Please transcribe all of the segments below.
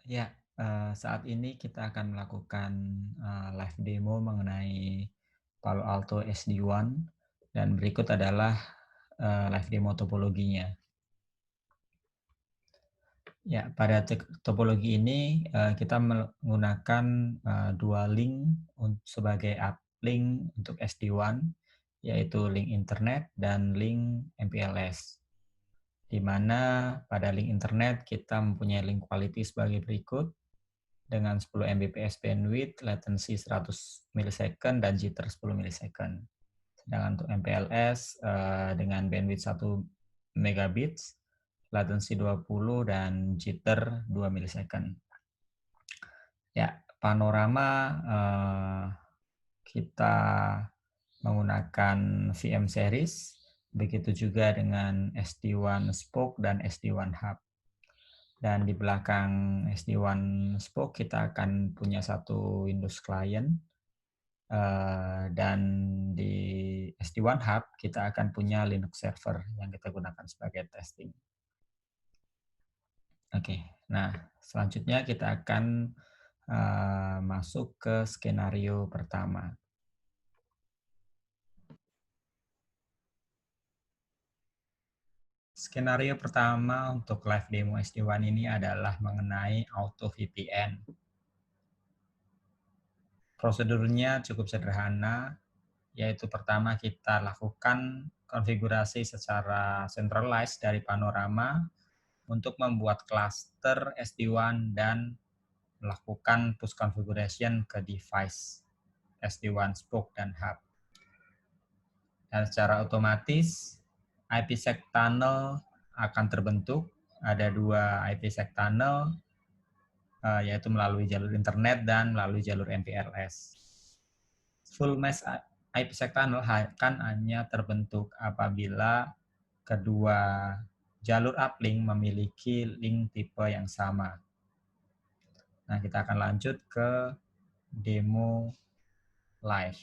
Ya, saat ini kita akan melakukan live demo mengenai Palo Alto SD-WAN dan berikut adalah live demo topologinya. Ya, pada topologi ini kita menggunakan dua link sebagai uplink untuk SD-WAN, yaitu link internet dan link MPLS. Di mana pada link internet kita mempunyai link quality sebagai berikut dengan 10 Mbps bandwidth, latency 100 millisecond, dan jitter 10 millisecond. Sedangkan untuk MPLS dengan bandwidth 1 megabits, latency 20, dan jitter 2 millisecond. Ya, panorama kita menggunakan VM series, begitu juga dengan SD-WAN Spoke dan SD-WAN Hub. Dan di belakang SD-WAN Spoke kita akan punya satu Windows Client, dan di SD-WAN Hub kita akan punya Linux server yang kita gunakan sebagai testing. Oke, nah selanjutnya kita akan masuk ke skenario pertama. Skenario pertama untuk live demo SD-WAN ini adalah mengenai auto VPN. Prosedurnya cukup sederhana, yaitu pertama kita lakukan konfigurasi secara centralized dari panorama untuk membuat cluster SD-WAN dan melakukan push configuration ke device SD-WAN Spoke dan Hub. Dan secara otomatis IPsec tunnel akan terbentuk. Ada dua IPsec tunnel, yaitu melalui jalur internet dan melalui jalur MPLS. Full mesh IPsec tunnel akan hanya terbentuk apabila kedua jalur uplink memiliki link tipe yang sama. Nah, kita akan lanjut ke demo live.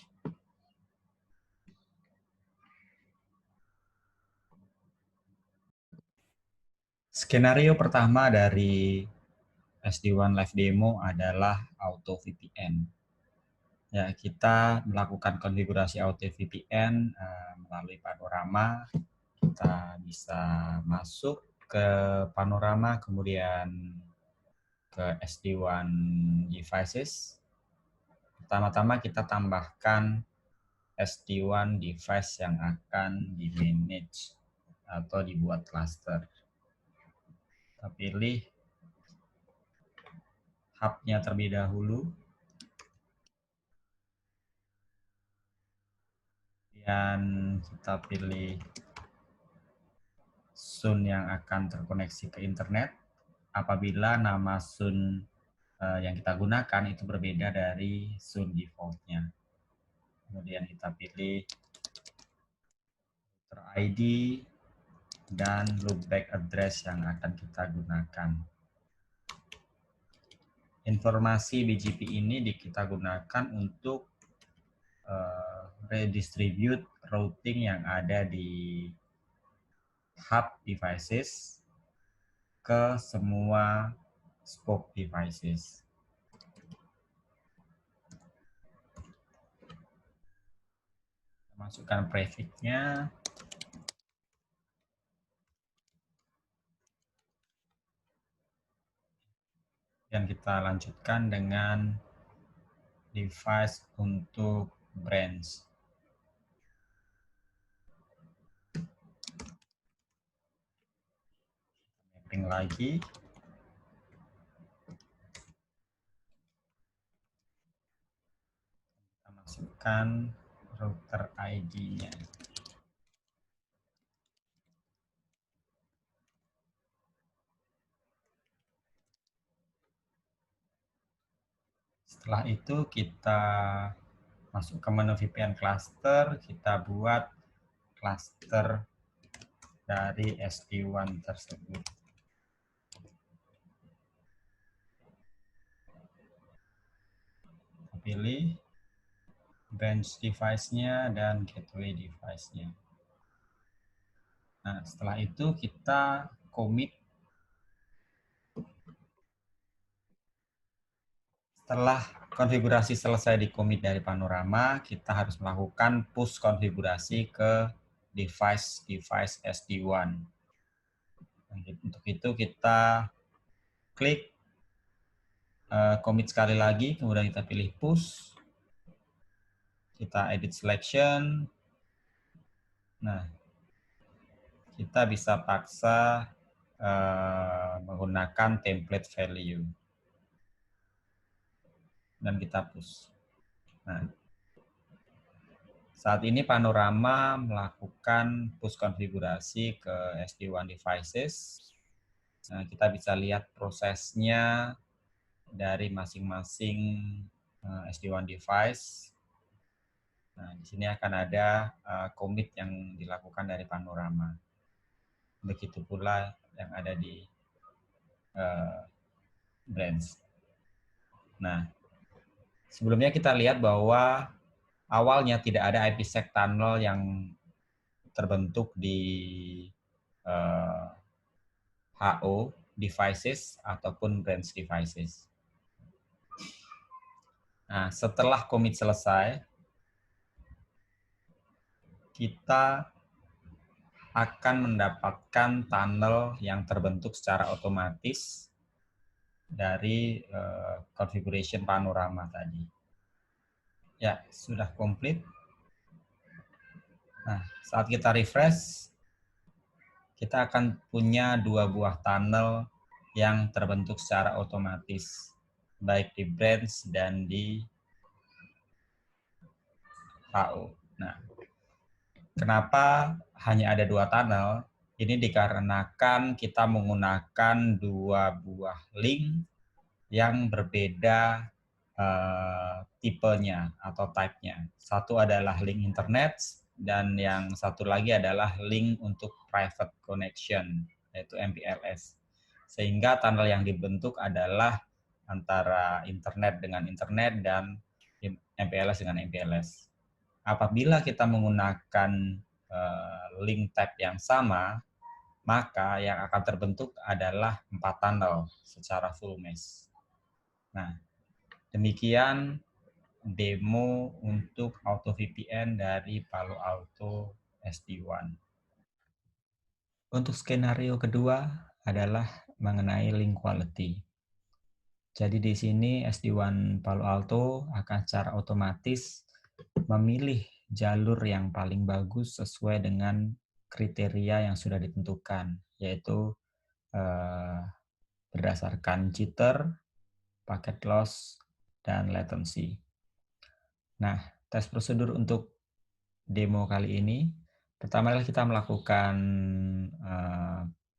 Skenario pertama dari SD-WAN Live Demo adalah Auto VPN. Ya, kita melakukan konfigurasi Auto VPN melalui panorama. Kita bisa masuk ke panorama, kemudian ke SD-WAN devices. Pertama-tama kita tambahkan SD-WAN device yang akan di-manage atau dibuat cluster. Kita pilih hub-nya terlebih dahulu. Dan kita pilih SUN yang akan terkoneksi ke internet. Apabila nama SUN yang kita gunakan itu berbeda dari SUN default-nya. Kemudian kita pilih router ID dan loopback address yang akan kita gunakan. Informasi BGP ini kita gunakan untuk redistribute routing yang ada di hub devices ke semua spoke devices. Masukkan prefix-nya. Dan kita lanjutkan dengan device untuk branch. Mapping lagi. Kita masukkan router ID-nya. Setelah itu kita masuk ke menu VPN cluster, kita buat cluster dari SD-WAN tersebut. Pilih branch device-nya dan gateway device-nya. Nah, setelah itu kita commit Setelah konfigurasi selesai di commit dari Panorama, kita harus melakukan push konfigurasi ke device SD1. Untuk itu kita klik commit sekali lagi, kemudian kita pilih push, kita edit selection. Nah, kita bisa paksa menggunakan template value dan kita push. Nah, saat ini Panorama melakukan push konfigurasi ke SD1 devices. Nah, kita bisa lihat prosesnya dari masing-masing SD1 device. Nah, di sini akan ada commit yang dilakukan dari Panorama. Begitu pula yang ada di branch. Nah, sebelumnya kita lihat bahwa awalnya tidak ada IPsec tunnel yang terbentuk di HO devices ataupun branch devices. Nah, setelah commit selesai, kita akan mendapatkan tunnel yang terbentuk secara otomatis dari configuration Panorama tadi. Ya, sudah komplit. Nah, saat kita refresh, kita akan punya 2 buah tunnel yang terbentuk secara otomatis, baik di branch dan di HO. Nah, kenapa hanya ada 2 tunnel? Ini dikarenakan kita menggunakan 2 buah link yang berbeda tipenya atau type-nya. Satu adalah link internet dan yang satu lagi adalah link untuk private connection, yaitu MPLS. Sehingga tunnel yang dibentuk adalah antara internet dengan internet dan MPLS dengan MPLS. Apabila kita menggunakan link type yang sama, maka yang akan terbentuk adalah 4 tunnel secara full mesh. Nah, demikian demo untuk Auto VPN dari Palo Alto SD1. Untuk skenario kedua adalah mengenai link quality. Jadi di sini SD1 Palo Alto akan secara otomatis memilih jalur yang paling bagus sesuai dengan kriteria yang sudah ditentukan, yaitu berdasarkan jitter, packet loss, dan latency. Nah, tes prosedur untuk demo kali ini, pertama adalah kita melakukan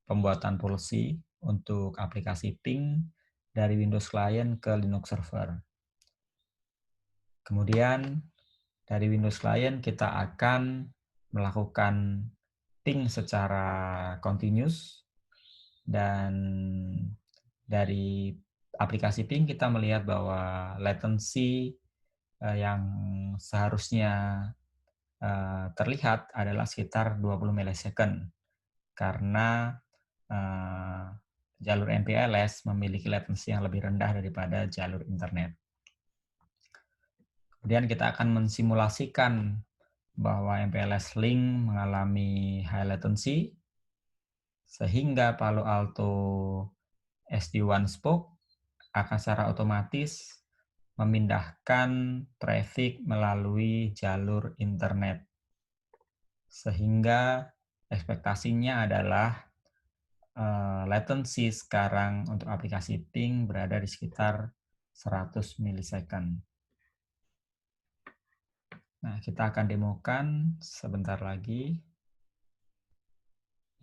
pembuatan policy untuk aplikasi ping dari Windows Client ke Linux Server. Kemudian dari Windows Client kita akan melakukan ping secara continuous, dan dari aplikasi ping kita melihat bahwa latency yang seharusnya terlihat adalah sekitar 20 millisecond karena jalur MPLS memiliki latency yang lebih rendah daripada jalur internet. Kemudian kita akan mensimulasikan bahwa MPLS link mengalami high latency sehingga Palo Alto SD1 Spoke akan secara otomatis memindahkan traffic melalui jalur internet. Sehingga ekspektasinya adalah latency sekarang untuk aplikasi ping berada di sekitar 100 millisecond. Nah, kita akan demokan sebentar lagi.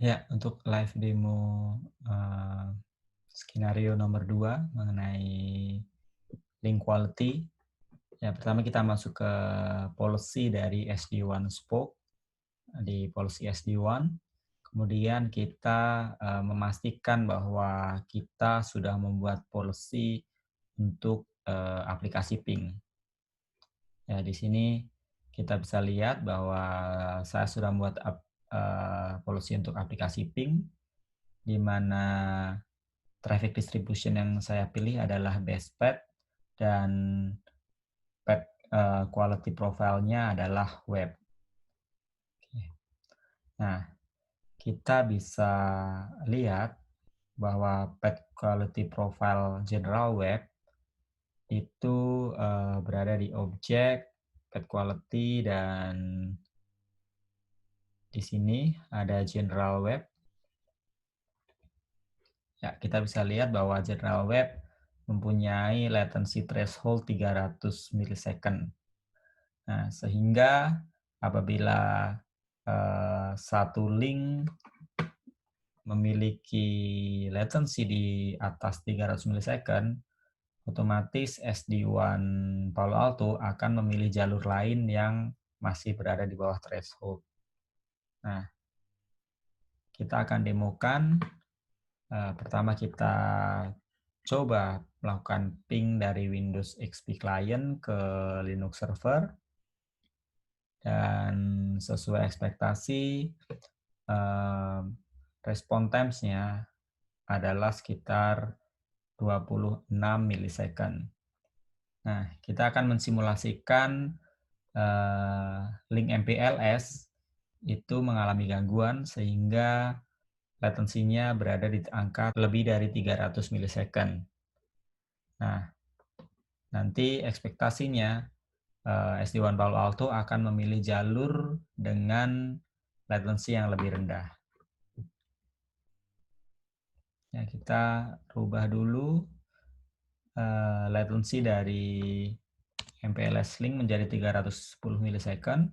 Ya, untuk live demo skenario nomor 2 mengenai link quality. Ya, pertama kita masuk ke policy dari SD1 Spoke di policy SD1. Kemudian kita memastikan bahwa kita sudah membuat policy untuk aplikasi ping. Ya, di sini kita bisa lihat bahwa saya sudah membuat policy untuk aplikasi ping, di mana traffic distribution yang saya pilih adalah best path dan path quality profile-nya adalah web. Nah, kita bisa lihat bahwa path quality profile general web itu berada di objek, path quality, dan di sini ada general web. Ya, kita bisa lihat bahwa general web mempunyai latency threshold 300 milisecond. Nah, sehingga apabila satu link memiliki latency di atas 300 milisecond, otomatis SD-WAN Palo Alto akan memilih jalur lain yang masih berada di bawah threshold. Nah, kita akan demokan. Pertama kita coba melakukan ping dari Windows XP Client ke Linux Server. Dan sesuai ekspektasi, respon times-nya adalah sekitar 26 milisecond. Nah, kita akan mensimulasikan link MPLS itu mengalami gangguan sehingga latensinya berada di angka lebih dari 300 milisecond. Nah, nanti ekspektasinya SD-WAN Palo Alto akan memilih jalur dengan latensi yang lebih rendah. Ya, kita rubah dulu latensi dari MPLS link menjadi 310 milisecond.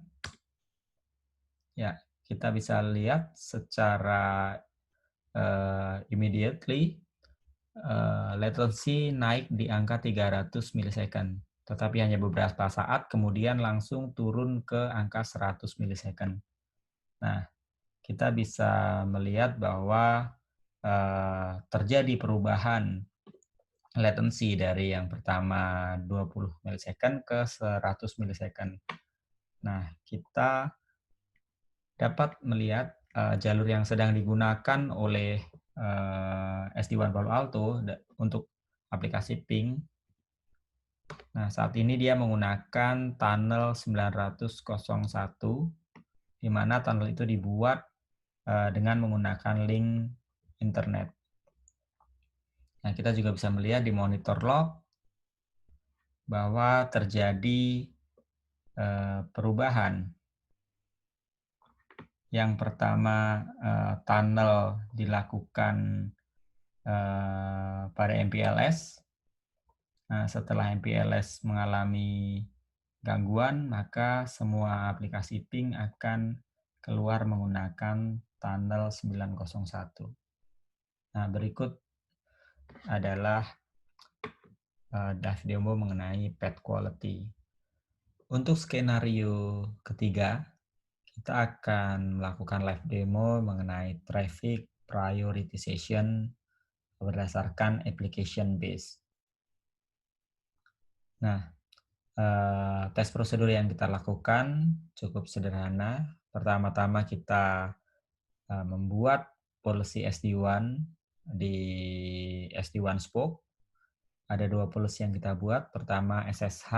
Ya, kita bisa lihat secara immediately latency naik di angka 300 milisecond. Tetapi hanya beberapa saat kemudian langsung turun ke angka 100 milisecond. Nah, kita bisa melihat bahwa terjadi perubahan latency dari yang pertama 20 milisecond ke 100 milisecond. Nah, kita dapat melihat jalur yang sedang digunakan oleh SD-WAN Palo Alto untuk aplikasi ping. Nah, saat ini dia menggunakan tunnel 900.01, di mana tunnel itu dibuat dengan menggunakan link internet. Nah, kita juga bisa melihat di monitor log bahwa terjadi perubahan. Yang pertama, tunnel dilakukan pada MPLS. Nah, setelah MPLS mengalami gangguan, maka semua aplikasi ping akan keluar menggunakan tunnel 901. Nah, berikut adalah live demo mengenai path quality. Untuk skenario ketiga, kita akan melakukan live demo mengenai traffic prioritization berdasarkan application base. Nah, tes prosedur yang kita lakukan cukup sederhana. Pertama-tama kita membuat policy SD-WAN di SD-WAN spoke. Ada dua policy yang kita buat. Pertama SSH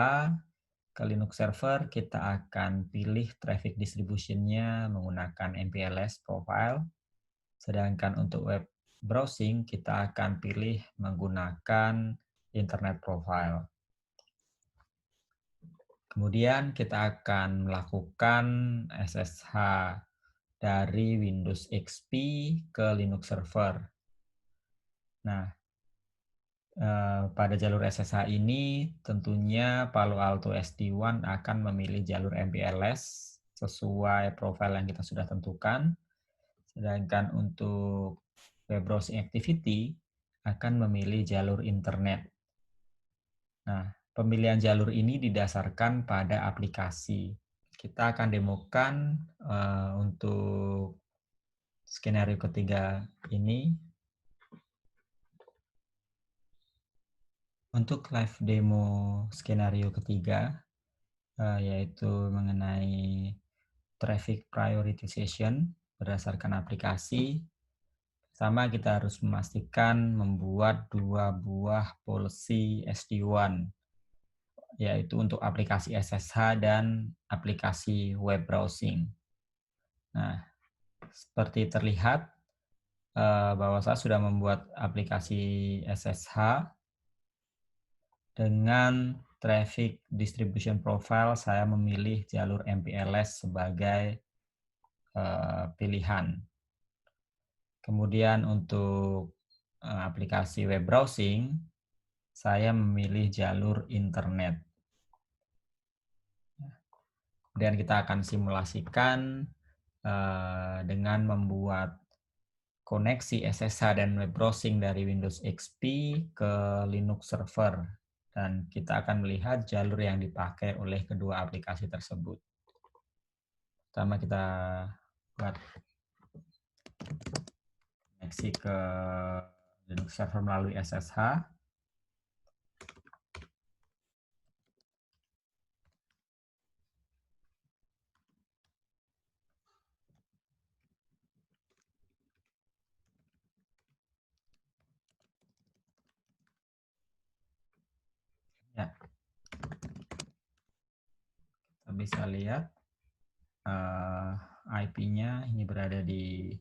ke Linux server, kita akan pilih traffic distribution-nya menggunakan MPLS profile. Sedangkan untuk web browsing, kita akan pilih menggunakan internet profile. Kemudian kita akan melakukan SSH dari Windows XP ke Linux server. Nah, pada jalur SSH ini tentunya Palo Alto SD-WAN akan memilih jalur MPLS sesuai profil yang kita sudah tentukan. Sedangkan untuk web browsing activity akan memilih jalur internet. Nah, pemilihan jalur ini didasarkan pada aplikasi. Kita akan demokan untuk skenario ketiga ini. Untuk live demo skenario ketiga, yaitu mengenai traffic prioritization berdasarkan aplikasi. Pertama, kita harus memastikan membuat dua buah policy SD-WAN yaitu untuk aplikasi SSH dan aplikasi web browsing. Nah, seperti terlihat bahwa saya sudah membuat aplikasi SSH dengan traffic distribution profile. Saya memilih jalur MPLS sebagai pilihan. Kemudian untuk aplikasi web browsing, saya memilih jalur internet. Kemudian kita akan simulasikan dengan membuat koneksi SSH dan web browsing dari Windows XP ke Linux server. Dan kita akan melihat jalur yang dipakai oleh kedua aplikasi tersebut. Pertama kita buat koneksi ke Linux server melalui SSH. Ya, kita bisa lihat IP-nya ini berada di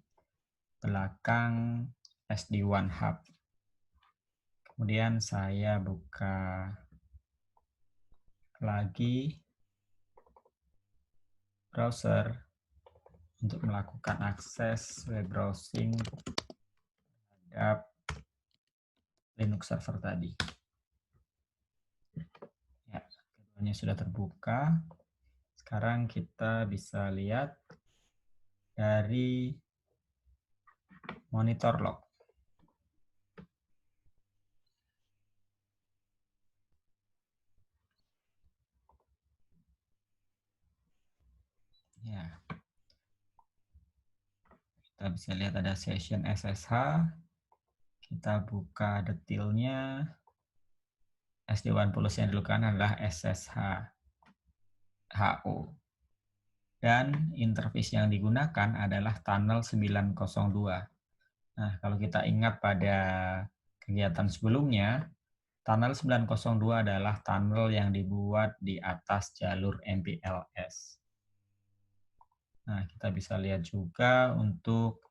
belakang SD-WAN Hub. Kemudian saya buka lagi browser untuk melakukan akses web browsing terhadap Linux server tadi. Ya, keduanya sudah terbuka. Sekarang kita bisa lihat dari monitor log. Ya, kita bisa lihat ada session SSH. Kita buka detailnya. SD-WAN policy yang dilakukan adalah SSH HO. Dan interface yang digunakan adalah tunnel 902. Nah, kalau kita ingat pada kegiatan sebelumnya, tunnel 902 adalah tunnel yang dibuat di atas jalur MPLS. Nah, kita bisa lihat juga untuk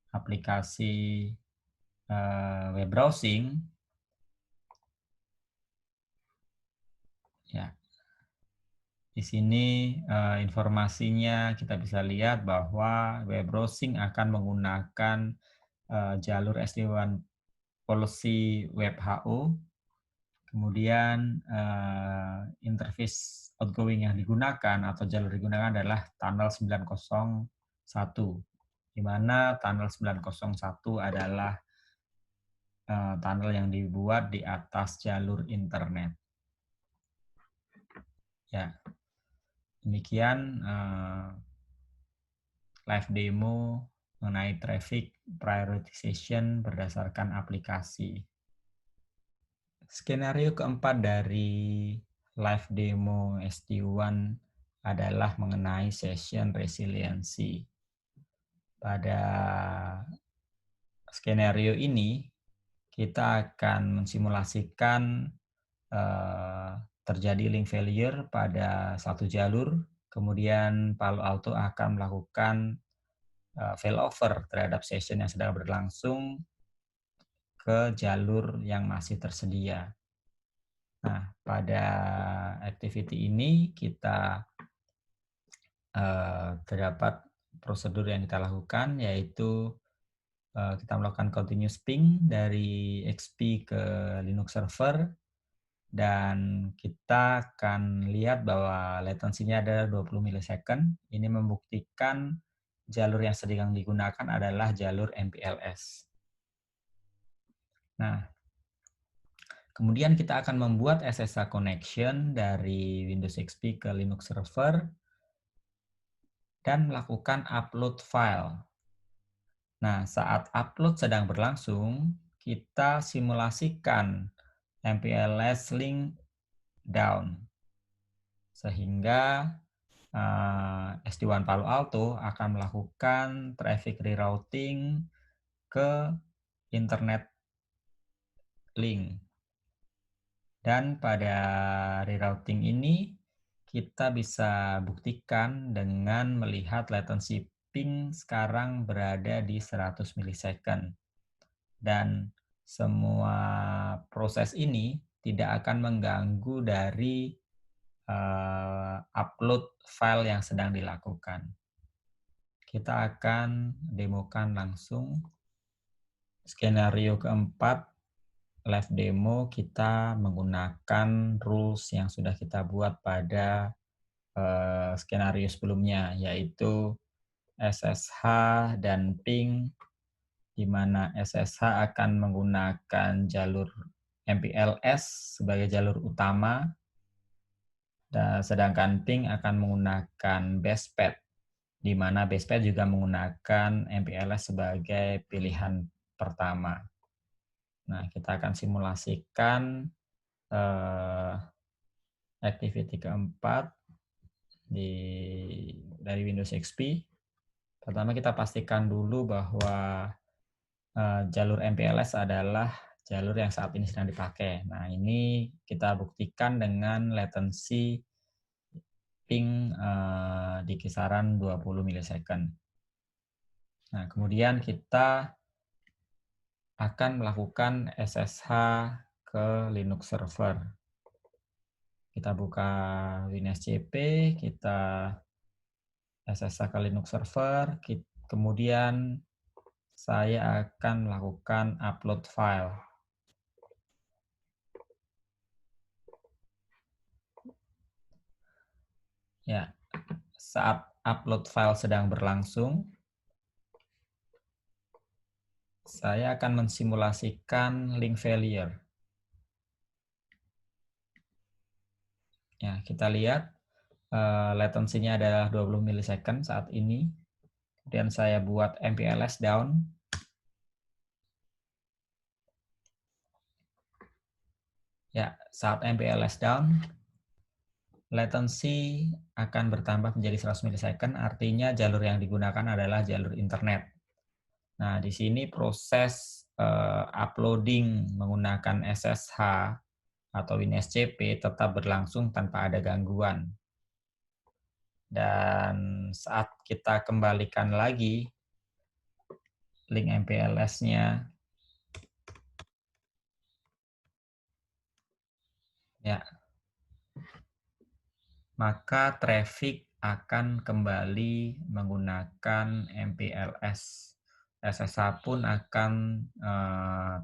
aplikasi web browsing. Ya, di sini informasinya kita bisa lihat bahwa web browsing akan menggunakan jalur SD-WAN policy web HO. Kemudian interface outgoing yang digunakan atau jalur digunakan adalah tunnel 901, di mana tunnel 901 adalah tunnel yang dibuat di atas jalur internet. Ya, demikian live demo mengenai traffic prioritization berdasarkan aplikasi. Skenario keempat dari live demo SD-WAN adalah mengenai session resiliency. Pada skenario ini, kita akan mensimulasikan terjadi link failure pada satu jalur, kemudian Palo Alto akan melakukan failover terhadap session yang sedang berlangsung ke jalur yang masih tersedia. Nah, pada activity ini kita terdapat prosedur yang kita lakukan, yaitu kita melakukan continuous ping dari XP ke Linux server, dan kita akan lihat bahwa latensinya adalah 20 milisecond. Ini membuktikan jalur yang sedang digunakan adalah jalur MPLS. Nah, kemudian kita akan membuat SSH connection dari Windows XP ke Linux server dan melakukan upload file. Nah, saat upload sedang berlangsung, kita simulasikan MPLS link down, sehingga SD-WAN Palo Alto akan melakukan traffic rerouting ke internet link. Dan pada rerouting ini, kita bisa buktikan dengan melihat latency ping sekarang berada di 100 milisecond. Dan semua proses ini tidak akan mengganggu dari upload file yang sedang dilakukan. Kita akan demokan langsung. Skenario keempat, live demo, kita menggunakan rules yang sudah kita buat pada skenario sebelumnya, yaitu SSH dan ping, di mana SSH akan menggunakan jalur MPLS sebagai jalur utama, dan sedangkan ping akan menggunakan basepath, di mana basepath juga menggunakan MPLS sebagai pilihan pertama. Nah, kita akan simulasikan activity keempat dari Windows XP. Pertama kita pastikan dulu bahwa jalur MPLS adalah jalur yang saat ini sedang dipakai. Nah, ini kita buktikan dengan latency ping di kisaran 20 milisecond. Nah, kemudian kita akan melakukan SSH ke Linux server. Kita buka WinSCP, kita SSH ke Linux server, kemudian saya akan melakukan upload file. Ya, saat upload file sedang berlangsung, saya akan mensimulasikan link failure. Ya, kita lihat latensinya adalah 20 milisecond saat ini. Kemudian saya buat MPLS down. Ya, saat MPLS down, latency akan bertambah menjadi 100 milisecond, artinya jalur yang digunakan adalah jalur internet. Nah, di sini proses uploading menggunakan SSH atau WinSCP tetap berlangsung tanpa ada gangguan. Dan saat kita kembalikan lagi link MPLS-nya, ya, maka traffic akan kembali menggunakan MPLS. SSH pun akan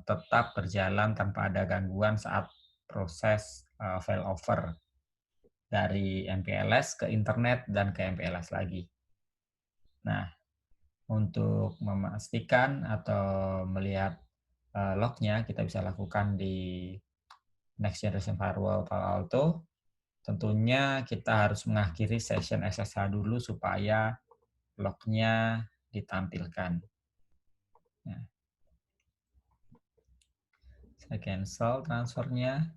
tetap berjalan tanpa ada gangguan saat proses failover dari MPLS ke internet dan ke MPLS lagi. Nah, untuk memastikan atau melihat lognya, kita bisa lakukan di Next Generation Firewall Palo Alto. Tentunya kita harus mengakhiri session SSH dulu supaya lognya ditampilkan. Nah, saya cancel transfernya.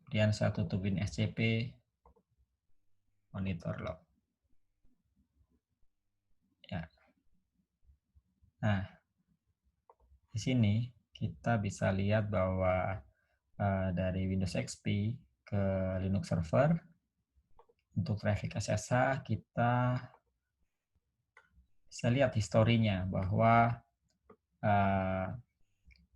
Kemudian saya tutupin SCP, monitor log. Ya. Nah, di sini kita bisa lihat bahwa dari Windows XP ke Linux Server, untuk traffic SSH kita bisa lihat historinya bahwa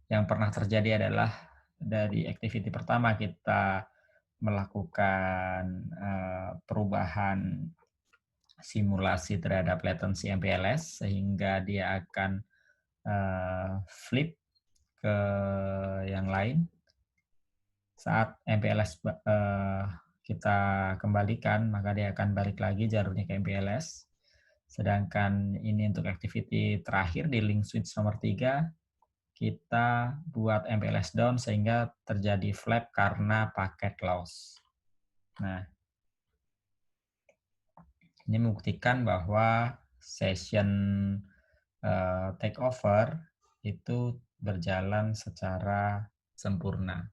yang pernah terjadi adalah dari activity pertama kita melakukan perubahan simulasi terhadap latency MPLS sehingga dia akan flip ke yang lain. Saat MPLS kita kembalikan, maka dia akan balik lagi jalurnya ke MPLS. Sedangkan ini untuk activity terakhir di link switch nomor 3, kita buat MPLS down sehingga terjadi flap karena paket loss. Nah, ini membuktikan bahwa session takeover itu berjalan secara sempurna.